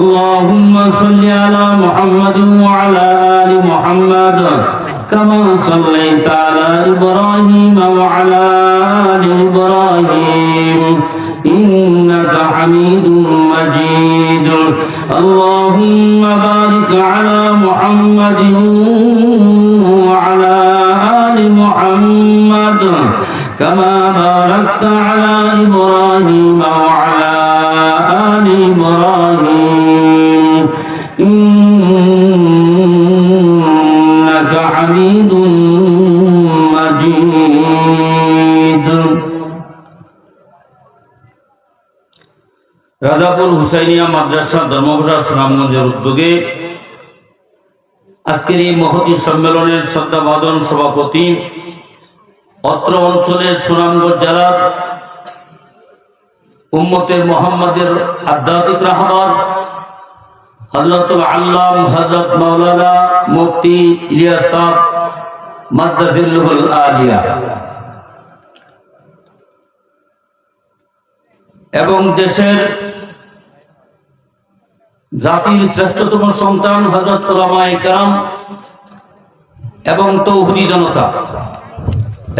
اللهم صل على محمد وعلى آل محمد كما صليت على إبراهيم وعلى آل إبراهيم إنك حميد مجيد اللهم بارك على محمد وعلى آل محمد كما باركت على إبراهيم وعلى آل إبراهيم إنك حميد مجيد রাজাপুর হুসাইনিয়া মাদ্রাসা ধর্মঘোষা সুনামগঞ্জের উদ্যোগে আজকের এই মহতী সম্মেলনের শ্রদ্ধাভাজন সভাপতি অত্র অঞ্চলের সুনামগঞ্জ জেলার উম্মতে মুহাম্মাদের আধ্যাত্মিক রাহবার হযরতুল আল্লাম হযরত মাওলানা মুফতি ইলিয়াস সাহেব মাদ্দাজিল্লুল আলিয়া এবং দেশের জাতির শ্রেষ্ঠতম সন্তান হযরত উলামায়ে কেরাম এবং তৌহিদি জনতা।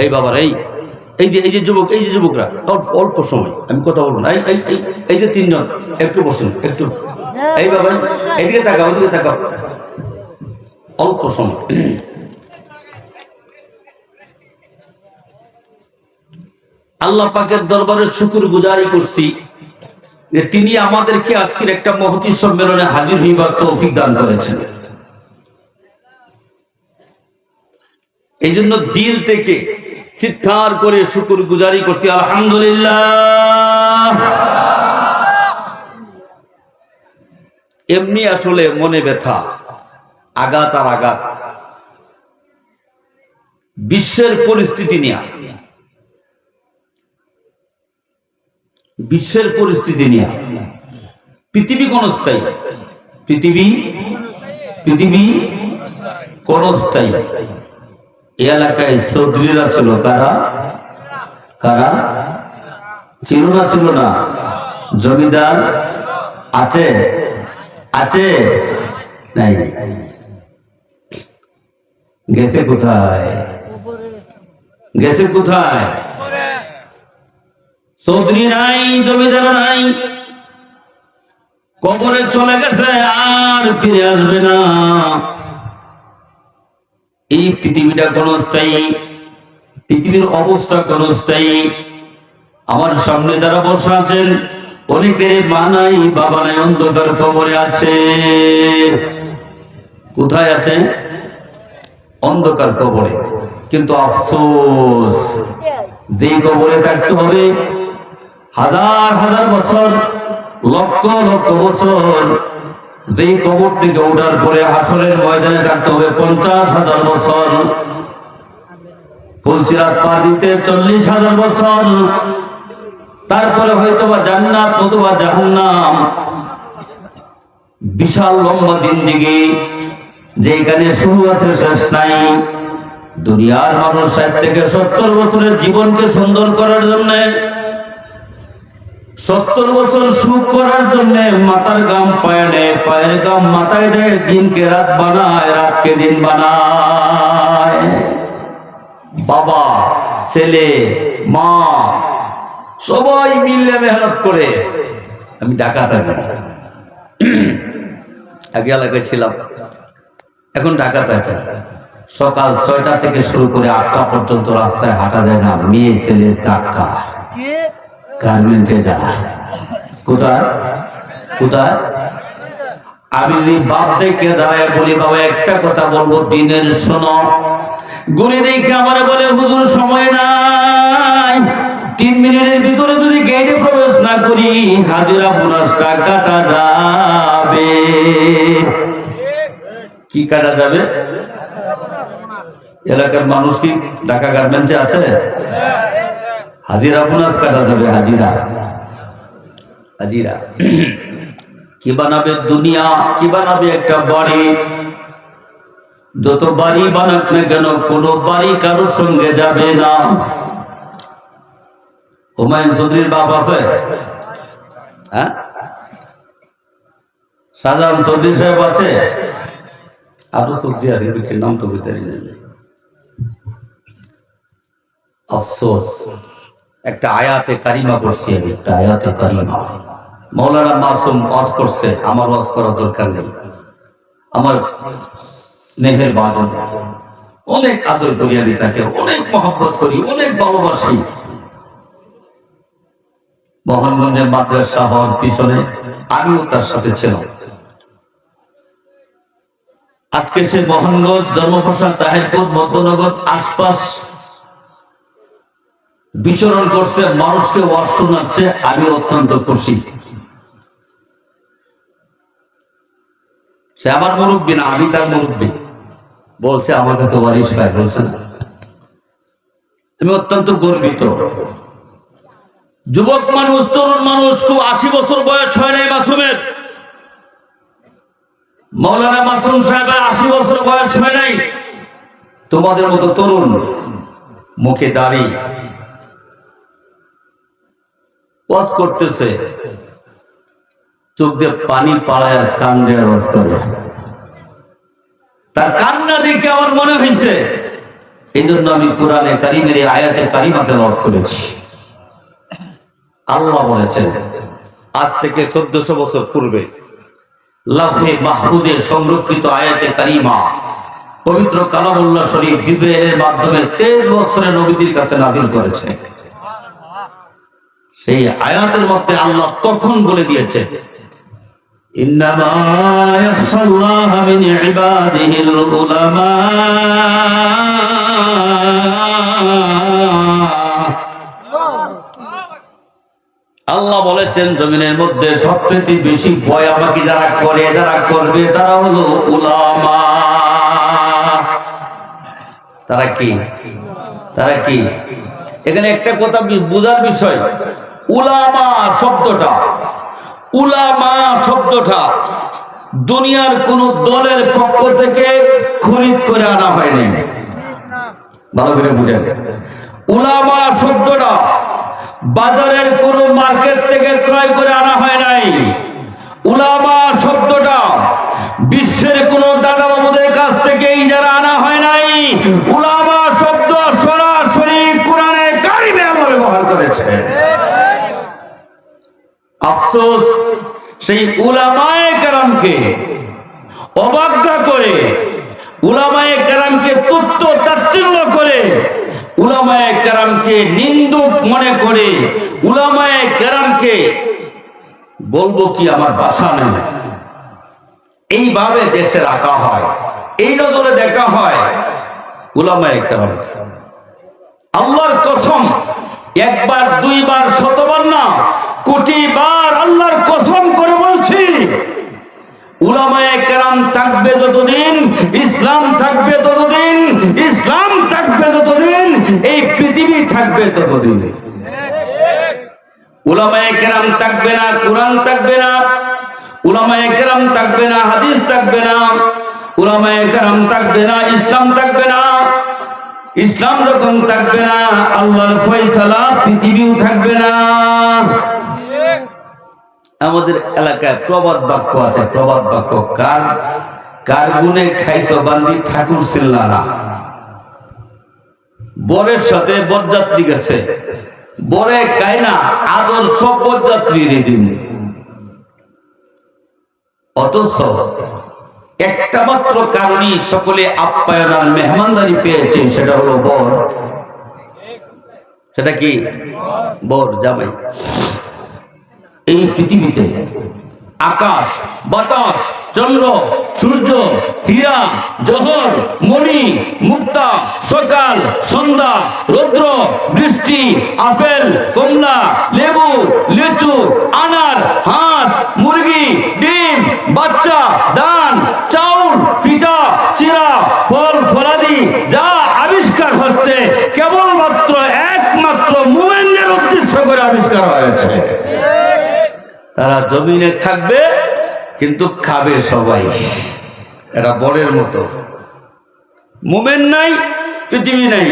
এই বাবার এই যে যুবকরা অল্প সময় আমি কথা বলবো না, এই যে তিনজন একটু বসুন, একটু এই বাবা এদিকে তাকাও, ওদিকে তাকাও, অল্প সময়। আল্লাহ পাকের দরবারে শুকর গুজারি করছি যে তিনি আমাদেরকে আজকের একটা মহতী সম্মেলনে হাজির হইবার তৌফিক দান করেছেন। এই জন্য দিল থেকে চিৎকার করে শুকর গুজারি করছি, আলহামদুলিল্লাহ। এমনি আসলে মনে ব্যথা, আঘাত আর আঘাত, বিশ্বের পরিস্থিতি নিয়ে, বিশ্বের পরিস্থিতি নিয়ে। পৃথিবী ক্ষণস্থায়ী, পৃথিবী ক্ষণস্থায়ী। এই এলাকায় চৌধুরীরা ছিল, কারা ছিল না? জমিদার আছে নাই? গেছে কোথায়? চৌধুরী নাই, জমিদার নাই, কবরে চলে গেছে, আর ফিরে আসবে না। এই পৃথিবীটা ক্ষণস্থায়ী, পৃথিবীর অবস্থা ক্ষণস্থায়ী। আমার সামনে যারা বসে আছেন অনেকের মা নাই, বাবা নাই, অন্ধকার কবরে আছে। কোথায় আছে? অন্ধকার কবরে। কিন্তু আফসোস, যে কবরে থাকতে হবে হাজার হাজার বছর, লক্ষ লক্ষ বছর, যে কবর থেকে ওঠার পরে হাসরের ময়দানে থাকতে হবে 50,000 বছর, ফুলসিরাত পার দিতে 40,000 বছর, তারপরে হয়তোবা জান্নাত নতুবা জাহান্নাম। বিশাল লম্বা জিন্দেগি, যেখানে শুরু আছে শেষ নাই। দুনিয়ার মানুষ 60 থেকে 70 বছরের জীবনকে সুন্দর করার জন্য, 70 বছর সুখ করার জন্য মাথার গাম পায়ে নেয়, পায়ের গাম মাথায় দেয়, দিনকে রাত বানায়, রাতকে দিন বানায়। বাবা, ছেলে, মা সবাই মিলে মেহনত করে। আমি ঢাকা থাকি, আগে এলাকায় ছিলাম, এখন ঢাকা থাকি। সকাল 6টা থেকে শুরু করে 8টা পর্যন্ত রাস্তায় হাঁটা যায় না, মেয়ে ছেলে ধাক্কা, গার্মেন্টে যা। কোথায়? আমি বাপ ডেকে দাঁড়ায় বলি, বাবা একটা কথা বলবো, দিনের শোনো। গুলি দেখে আমার বলে, হুজুর সময় নাই, 3 মিনিটের ভিতরে যদি গেটে প্রবেশ না করি হাজিরা বোনাসটা কাটা যাবে। কি কাটা যাবে? এলাকার মানুষ কি ঢাকা গার্মেন্টসে আছে? হাজিরা বোনাস কাটা যাবে। হাজিরা কি বানাবে দুনিয়া, কি বানাবে একটা বাড়ি। যত বাড়ি বানাক না কেন, কোন বাড়ি কারোর সঙ্গে যাবে না। হুমায়ুন চৌধুরীর বাপ আছে? হ্যাঁ, শাহজাহান চৌধুরী সাহেব আছে, আরো চৌধুরী আছে, নাম তো বুঝতে আফসোস। একটা আয়াতে কারিমা পড়ছি আমি, একটা আয়াতে কারিমা। মৌলানা মাসুম ওয়াজ করছে, আমার ওয়াজ করার দরকার নেই। আমার স্নেহের বাজন, অনেক আদর করি আমি তাকে, অনেক মহব্বত করি, অনেক ভালোবাসি। মোহনগঞ্জের মাদ্রাসা হওয়ার পিছনে আমিও তার সাথে ছিলাম। আজকে সে মোহনগঞ্জ, জন্মপ্রসাদ, তাহিরপুর, মধ্যনগর আশপাশ বিচরণ করছে, মানুষকে ওয়াজ শোনাচ্ছে। আমি অত্যন্ত খুশি। সে আমার মুরব্বী না, আমি তার মুরব্বী। বলছে আমার কাছে ওয়ারিশ ভাই, বলছে না, আমি অত্যন্ত গর্বিত। যুবক মানুষ, তরুণ মানুষ, খুব 80 বছর বয়স হয় নাই মাসুমের। মৌলানা মাসুম সাহেবের 80 বছর বয়স হয় নাই। তোমাদের মতো তরুণ, মুখে দাড়ি, ওয়াজ করতেছে, চোখ দিয়ে পানি পাড়ায় আর কান দিয়ে ওয়াজ করে। তার কান্না দেখে আমার মনে হয়েছে, এই জন্য আমি কোরআনে কারিমের আয়াতে কারিমাতে লট করেছি। আল্লাহ বলেছেন আজ থেকে 1400 বছর পূর্বে লাফে মাহফুজে সংরক্ষিত আয়াতে কারিমা, পবিত্র কালামুল্লাহ শরীফ জিবরাইলের মাধ্যমে 23 বছরে নবীদের কাছে নাযিল করেছে। সেই আয়াতের মধ্যে আল্লাহ তখন বলে দিয়েছে, ইন্নামা ইয়াখশাল্লাহা মিন ইবাদিহিল উলামা। আল্লাহ বলেছেন জমিনের মধ্যে সবচেয়ে বেশি ভয় আমাকে যারা করে, যারা করবে, তারা হলো উলামা। তারা কি? তারা কি? এখানে একটা কথা বোঝার বিষয়, উলামা শব্দটা, উলামা শব্দটা দুনিয়ার কোন দলের পক্ষ থেকে খরিদ করে আনা হয়নি। ভালো করে বুঝেন, উলামা শব্দটা বাজারের কোন মার্কেট থেকে ক্রয় করে আনা হয় নাই। উলামা শব্দটা বিশ্বের কোন দাদা বাবুদের কাছ থেকে ইজারা আনা হয় নাই। উলামা শব্দ সরাসরি কোরআনে কারিমে আল্লাহ ব্যবহার করেছে। আফসোস, সেই উলামায়ে কেরামকে অবজ্ঞা করে, উলামায়ে কেরামকে তুচ্ছ তাচ্ছিল্য করে, উলামায়ে কেরামকে নিন্দুক মনে করে, উলামায়ে কেরামকে বলবো কি আমার ভাষা নেই, এইভাবে দেশে রাখা হয়, এই নজরে দেখা হয় উলামায়ে কেরামকে। আল্লাহর কসম, একবার, দুইবার, শতবার না, কোটিবার আল্লাহর কসম করে বলছি, উলামায়ে কেরাম থাকবে যতদিন, ইসলাম থাকবে ততদিন, ইসলাম থাকবে যতদিন, এই পৃথিবী থাকবে ততদিন। উলামায়ে কেরাম থাকবে না, কোরআন থাকবে না, উলামায়ে কেরাম থাকবে না, হাদিস থাকবে না, উলামায়ে কেরাম থাকবে না, ইসলাম থাকবে না। ইসলাম যখন থাকবে না, আল্লাহর ফয়সালা পৃথিবীও থাকবে না। আমাদের এলাকায় প্রবাদ বাক্য আছে, প্রবাদ বাক্য, কার গুনে খাইছো বান্দি ঠাকুর ছিল্লা না। বরের সাথে বরযাত্রী গেছে, বরে খায় না, আদর্শ বরযাত্রীর দিন। অথচ একটা মাত্র কারণেই সকলে আপ্যায়ন আর মেহমানদারি পেয়েছে, সেটা হলো বর। সেটা কি? বর, জামাই। এই পৃথিবীতে আকাশ, বাতাস, চন্দ্র, সূর্য, হীরা, জহর, মণি, মুক্তা, সকাল, সন্ধ্যা, রৌদ্র, বৃষ্টি, আপেল, কমলা, লেবু, লিচু, আনার, হাঁস, মুরগি, ডিম, বাচ্চা, ধান, চাউল, পিঠা, চিরা, ফল, ফলাদি যা আবিষ্কার হচ্ছে কেবলমাত্র একমাত্র মুমিনদের উদ্দেশ্য করে আবিষ্কার হয়েছে। তারা জমিনে থাকবে কিন্তু খাবে সবাই, এরা বরের মতো। মুমিন নাই, পৃথিবী নাই,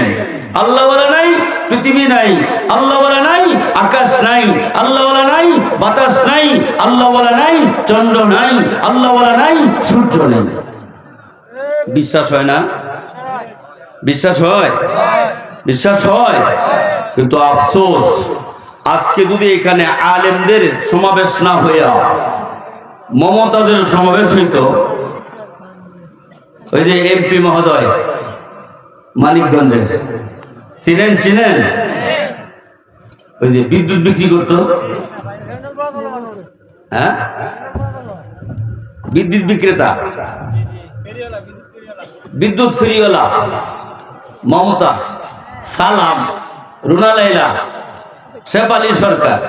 আল্লাহ ওয়ালা নাই, পৃথিবী নাই, আল্লাহ বলা নাই আকাশ নাই, আল্লাহ বলা নাই বাতাস নাই, আল্লাহ বলা নাই চন্দ্র নাই, আল্লাহ বলা নাই সূর্য নেই। বিশ্বাস হয় না? বিশ্বাস হয়? বিশ্বাস হয়। কিন্তু আফসোস, আজকে যদি এখানে আলেমদের সমাবেশ না হইয়া মমতাদের সমাবেশ হইত, ওই যে এমপি মহোদয় মানিকগঞ্জের, চিনেন? ওই যে বিদ্যুৎ বিক্রি করতো, হ্যাঁ, বিদ্যুৎ বিক্রেতা, বিদ্যুৎ ফেরিওয়ালা, মমতা, সালাম, রুনা লাইলা, শেফালি সরকার,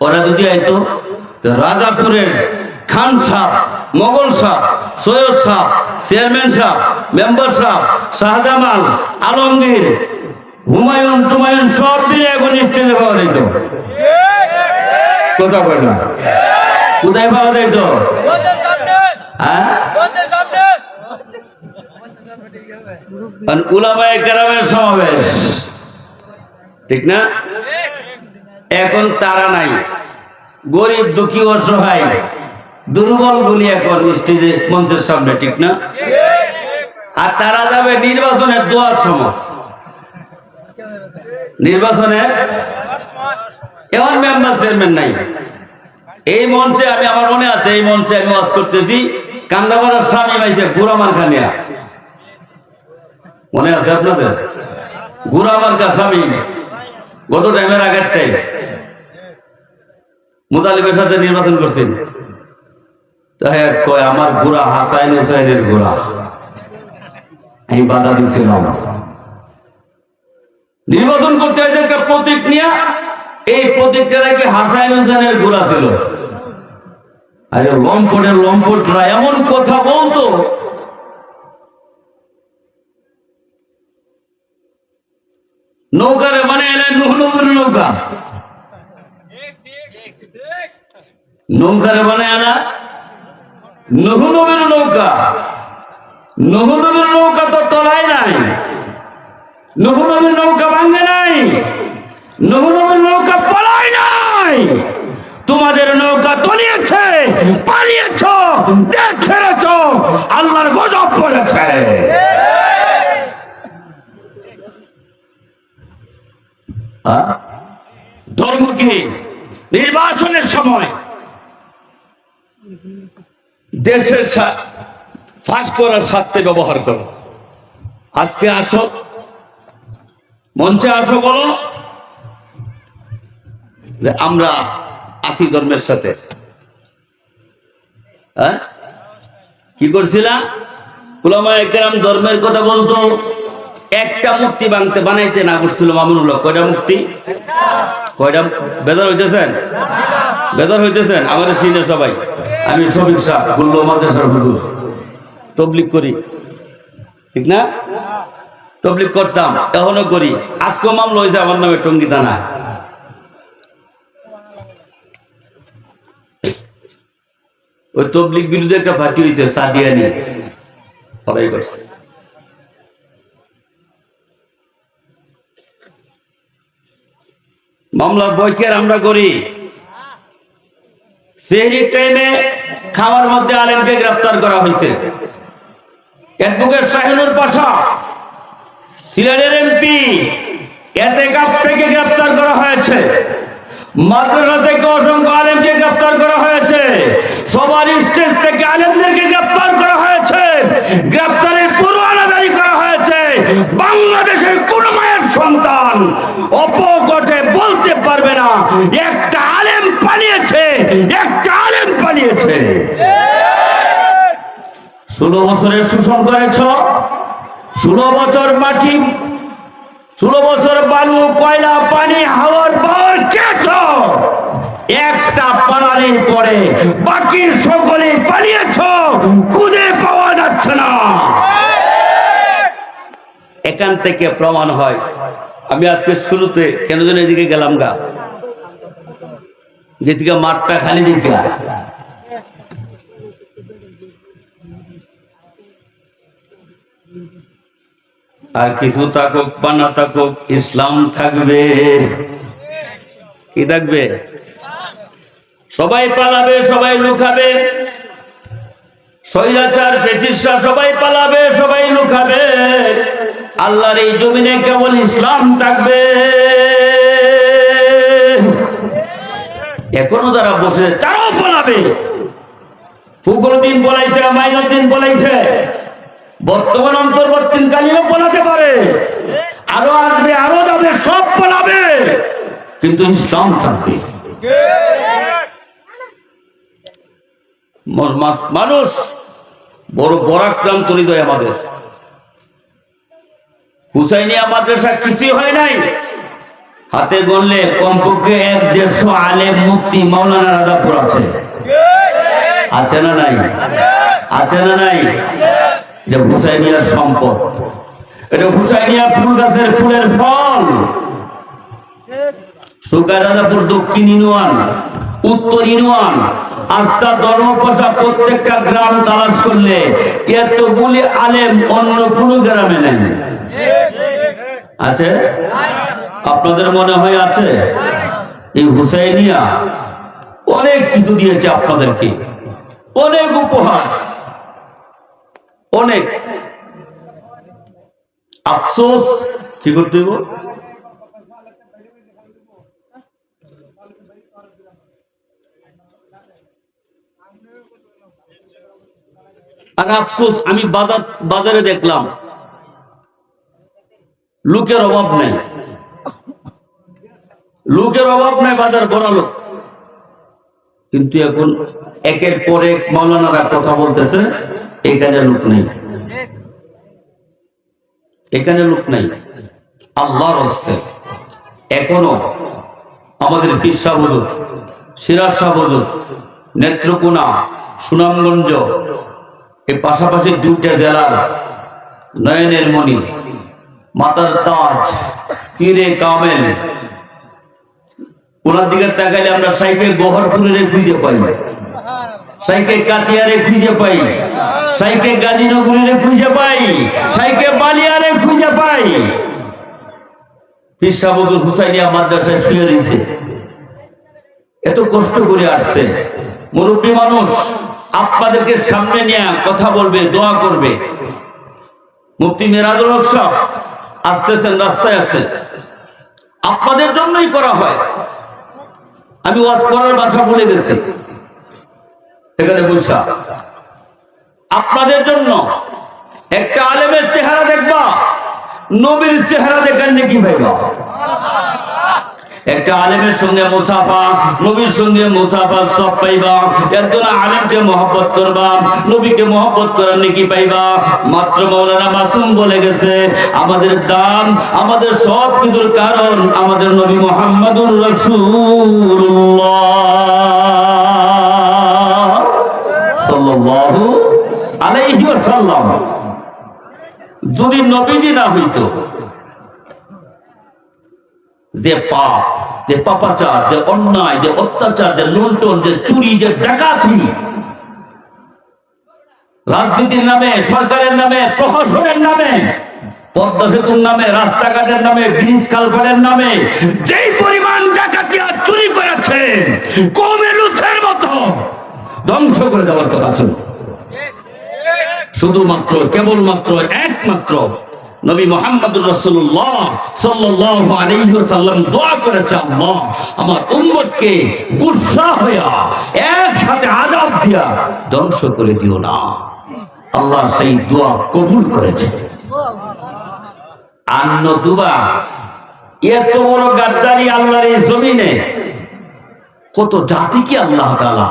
ওরা যদি আইতো রাজাপুরের খান সাহ, মোগল সাহ, সৈয়দ সাহ, চেয়ারম্যান সাহ, মেম্বার সাহ, শাহজামাল, আলমগীর, হুমায়ুন টুমায়ুন সব দিনে এখন স্টেজে পাওয়া যেত। কোথাও কয় না? কোথায় পাওয়া যেত? হ্যাঁ, উলামায়ে কেরামের সমাবেশ, ঠিক না? এখন তারা নাই, গরিব দুঃখী অসহায় দুর্বল গুলি এখন স্টেজে মঞ্চের সামনে, ঠিক না? আর তারা যাবে নির্বাচনের দোয়ার সময়, নির্বাচনে এখন মেম্বার চেয়ারম্যান নাই। এই মঞ্চে আমার মনে আছে, এই মঞ্চে আমি ওয়াজ করতেছি, কান্দাপাড়ার স্বামী মাইছে গুরামার খানিয়া, মনে আছে আপনাদের? গুরামার স্বামী গত টাইমের আগের টাইম মুতালিবের সাথে নির্বাচন করছেন, তাই কয় আমার গোড়া হাসাইন হুসাইনের গোড়া, আমি বাধা দিয়েছিলাম। নির্বাচন করতে হয়েছে একটা প্রতীক নিয়ে, এই প্রতীকটা নাকি হাসাইন হুসাইনের গোড়া ছিল। আরে লম্পটরা এমন কথা বলতো, নৌকারে মানে এলেন নুহনবীর নৌকা, নৌকারে মানে আনা নুহনবীর নৌকা। নুহনবীর নৌকা তো তলায় নাই, নুহনবীর নৌকা ভাঙে নাই, নুহনবীর নৌকা পলায় নাই। তোমাদের নৌকা তলিয়েছে, পালিয়েছ, দেশ ছেড়েছ, আল্লাহর গজব পড়েছে। ধর্মকে নির্বাচনের সময় দেশের ফাঁস করার স্বার্থে ব্যবহার করো। আজকে আসো, মঞ্চে আসো, বলো যে আমরা আছি ধর্মের সাথে। হ্যাঁ, কি করছিলাম? উলামায়ে কেরাম ধর্মের কথা বলতো, একটা মূর্তি বানাইতে না করছিল মামুনুল্লাহ। কয়টা মূর্তি? কয়টা? বেদার হইতেছেন? বেদার হইতেছেন? আমাদের সিনে সবাই। আমি শফিক সাহ, গুল্লো মাদ্রাসার হুজুর, তবলিগ করি, ঠিক না? তবলিগ করতাম, এখনো করি। আজকেও মামলা হয়েছে আমার নামে টঙ্গী থানা। ওই তবলিগ বিরুদ্ধে একটা পার্টি হয়েছে, সাদিয়ানি, সবাই করছে। মামলার বয়কের আমরা করি। সেহরির টাইমে খাওয়ার মধ্যে আলেমকে গ্রেফতার করা হয়েছে। অ্যাডভোকেট শাহিনুর পাশা, সিলেটের এমপি, এতেকাপ থেকে গ্রেফতার করা হয়েছে। মাদ্রাসা থেকে অসংখ্য আলেমকে গ্রেফতার করা হয়েছে। সবার স্টেজ থেকে আলেমদেরকে গ্রেফতার করা হয়েছে। গ্রেফতারের পরোয়ানা জারি করা হয়েছে। বাংলাদেশের কোন মায়ের সন্তান অপকটে বলতে পারবে না একটা আলেম পালিয়েছে, একটা আলেম পালিয়েছে। 16 বছরের শোষণ করেছ, 16 বছর মাটি, 16 বছর বালু, কয়লা, পানি, হাওয়ার পাওয়ার খেয়েছ। একটা পালানির পরে বাকি সকলে পালিয়েছ, খুঁজে পাওয়া যাচ্ছে না। এখান থেকে প্রমাণ হয়। আমি আজকে শুরুতে কেন যেন এদিকে গেলাম গা, যেদিকে মাঠটা খালি দিকে, আর কিছু থাকুক বা না থাকুক, ইসলাম থাকবে। কি থাকবে? সবাই পালাবে, সবাই লুকাবে, স্বৈরাচার ফ্যাসিস্টরা সবাই পালাবে, সবাই লুকাবে, আল্লাহর এই জমিনে কেবল ইসলাম থাকবে। এখনো যারা বসে তারাও পালাবে। ফখরুদ্দিন বলাইছে, মাইনুদ্দিন বলাইছে, বর্তমান অন্তর্বর্তীকালীনও পালাতে পারে, আরো আসবে, আরো যাবে, সব পালাবে, কিন্তু ইসলাম থাকবে। মানুষ বড় বরাক্রান্ত হৃদয় আমাদের। হুসাইনিয়া মাদ্রাসা কিছুই হয় নাই, হাতে গণলে কমপক্ষে 150 আলেম মুফতি মাওলানা রাজাপুর আছে। আছে না নাই? আছে না নাই? এটা হুসাইনিয়ার সম্পদ, এটা হুসাইনিয়া ফুল গাছের ফুলের ফল। সুগার রাজাপুর দক্ষিণ ইউনিয়ন, উত্তর ইউনিয়ন, আস্থা ধর্মপ্রচার প্রত্যেকটা গ্রাম তালাশ করলে এতগুলি আলেম অন্য কোন গ্রামে নেই। আছে? আপনাদের মনে হয় আছে? এই হুসাইনিয়া অনেক কিছু দিয়েছে আপনাদেরকে, অনেক উপহার, অনেক। আফসোস কি করতে হবে? আর আফসোস, আমি বাজারে দেখলাম লোকের অভাব নাই, লোকের অভাব নাই, বাজার ভরা লোক, কিন্তু এখন একের পর এক মাওলানারা কথা বলতেছে, এখানে লোক নেই, এখানে লোক নেই। আল্লাহর হস্তে এখনো আমাদের পীর সাহেব হুজুর, সিরাজ সাহেব হুজুর, নেত্রকোনা, সুনামগঞ্জ, এই পাশাপাশি দুইটা জেলার নয়নের মণি, মাতার তাজ, পীরে কামেল, ওনার দিকে তাকাইলে আমরা সাইকে গহরপুরে খুঁজে পাই, সাইকে কাতিয়ারে খুঁজে পাই, সাইকে গাজীনগরে খুঁজে পাই, সাইকে বালিয়ারে খুঁজে পাই। পীর সাহেব হুজুর হুসাইনিয়া মাদ্রাসায় শুয়ে রয়েছে, এত কষ্ট করে আসছে, মুরব্বী মানুষ, আপনাদেরকে সামনে নিয়ে কথা বলবে, দোয়া করবে। মুফতি মেরাজুল হক সাহেব আসতেছেন, রাস্তায় আসছেন, আপনাদের জন্যই করা হয়। আমি ওয়াজ করার ভাষা ভুলে গেছি, এখানে বৈশা আপনাদের জন্য একটা আলেমের চেহারা দেখবা, নবীর চেহারা দেখেন নাকি ভাইবা? একটা আলেমের সঙ্গে মুসাফা, নবীর সঙ্গে মুসাফা সব পাইবা। একজন আলেমকে মহব্বত করবা, নবীকে মহব্বত করার নাকি পাইবা। মাত্র মাওলানা মাসুম বলে গেছে, আমাদের দাম, আমাদের সব কিছুর কারণ আমাদের নবী মুহাম্মদুর রাসূলুল্লাহ সাল্লাল্লাহু আলাইহি ওয়াসাল্লাম। যদি নবীজি না হইতো, যে পাপ, যে পাপাচার, যে অন্যায়, যে অত্যাচার, যে লুণ্ঠন, যে চুরি, যে ডাকাতি, রাজনীতির নামে, সরকারের নামে, প্রশাসনের নামে, পদ্মা সেতুর নামে, রাস্তাঘাটের নামে, ব্রিজ কালভার্টের নামে যেই পরিমাণ ডাকাতি আর চুরি করেছে, কমে লুথের মতো ধ্বংস করে দেওয়ার কথা ছিল। শুধুমাত্র, কেবলমাত্র, একমাত্র নবী মুহাম্মদুর রাসূলুল্লাহ সাল্লাল্লাহু আলাইহি ওয়াসাল্লাম দোয়া করেছে, আল্লাহ আমার উম্মতকে গুসা হইয়া একসাথে আযাব দিয়া ধ্বংস করে দিও না। আল্লাহ সেই দোয়া কবুল করেছে। আর নতুবা এত বড় গাদ্দারি আল্লাহর এই জমিনে কত জাতিকে আল্লাহ তাআলা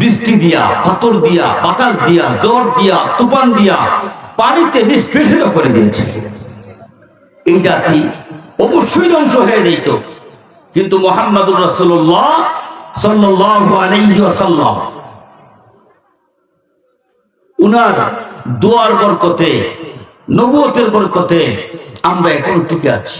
বৃষ্টি দিয়া, পাথর দিয়া, বাতাস দিয়া, ঝড় দিয়া, তুফান দিয়া পানিতে নিষ্পেষিত করে দিয়েছে। এই জাতি অবশ্যই ধ্বংস হয়ে যেত, কিন্তু মুহাম্মদুর রাসূলুল্লাহ সাল্লাল্লাহু আলাইহি ওয়াসাল্লাম উনার দোয়ার বরকতে, নবুয়তের বরকতে আমরা এখন টিকে আছি।